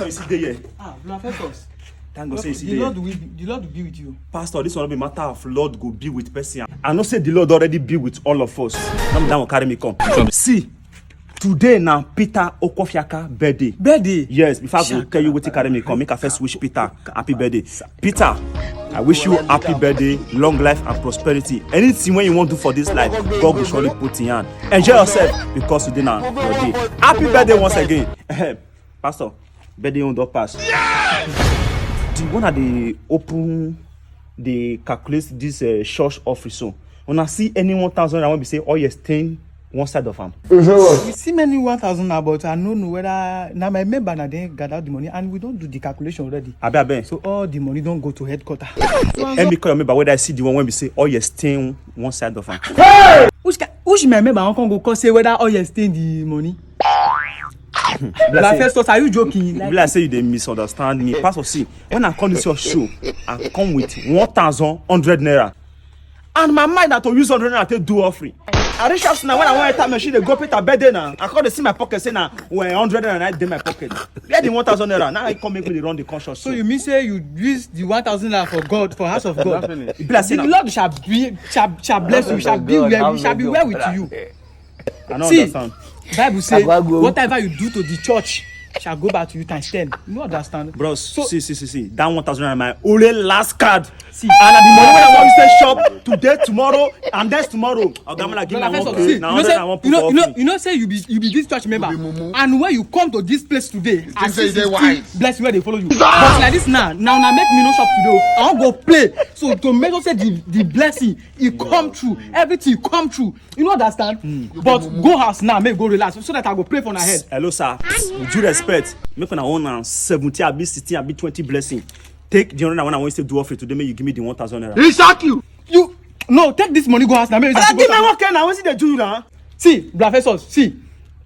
Pastor, you see there here. Professors. Thank God say you see The there. Lord will be with you. Pastor, this one be matter of Lord go be with person. I know say the Lord already be with all of us. Now that will carry me come. See, today now Peter Okofiaka birthday. Birthday? Yes, before I go tell you what carry me come, make I first wish Peter happy birthday. Peter, I wish you happy birthday, long life and prosperity. Anything when you want to do for this life, God will surely put in your hand. Enjoy yourself because today now your day. Happy birthday once again. Pastor, birthday on the pass. The one that they open, they calculate this church office. So when I see any 1,000, I want to say, oh yes, 10 one side of them. We see many 1,000 now, but I don't know whether now my member now they gather the money and we don't do the calculation already. Abe. So all the money don't go to headquarters. Let me call your member whether I see the one when we say, oh yes, 10 one side of them. Hey! Which my member I can go say whether all you stay the money? First, are you joking? Like say you they misunderstand me. Pastor, see, when I come to your show, I come with 1,100 naira. And my mind that to use 100 naira to do offering. I reach out now when I want to time machine, they go pay a birthday now. I call to see my pocket say now when 100 naira I in my pocket. Where the 1,000 naira? Now I come make me run the conscious. So you mean say you use the 1,000 naira for God, for house of God? The Lord shall bless you, shall be well with you. I don't understand. Bible says whatever you do to the church shall go back to you times 10. You understand? Bros, so, see. That 1,000 naira my only last card. See, and the money when I want to say shop today, tomorrow, and then tomorrow. I'm gonna give my 1K. Now you know, say you be this church member, and when you come to this place today, I say bless you where they follow you. But like this now make me no shop today. I want go play. So to make us say the blessing, it come true, everything come true. You know understand? But go house now, make go relax, so that I go pray for my head. Hello, sir. With due respect, make una own 70, I be 60, I be 20 blessing. Take the 100 when I want to do offer today, may you give me the 1,000 naira. He shock you. No, take this money, go house now. Give me 1K now. What is the do now? See, professors, see.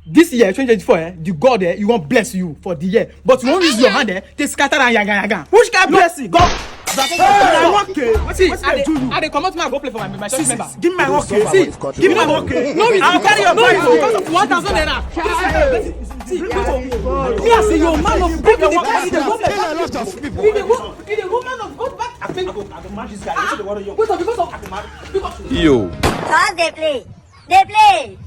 This year, 2024, the God you want bless you for the year. But you won't use your hand to scatter and yaga. Which kind of blessing? God. See, I dey come out now go play for my church member. Give me my 1K. See, give me my 1K. No, I'll carry your bike because of 1,000 naira. See, me I say your man of God, you the woman of God back. I think because of yo. They play.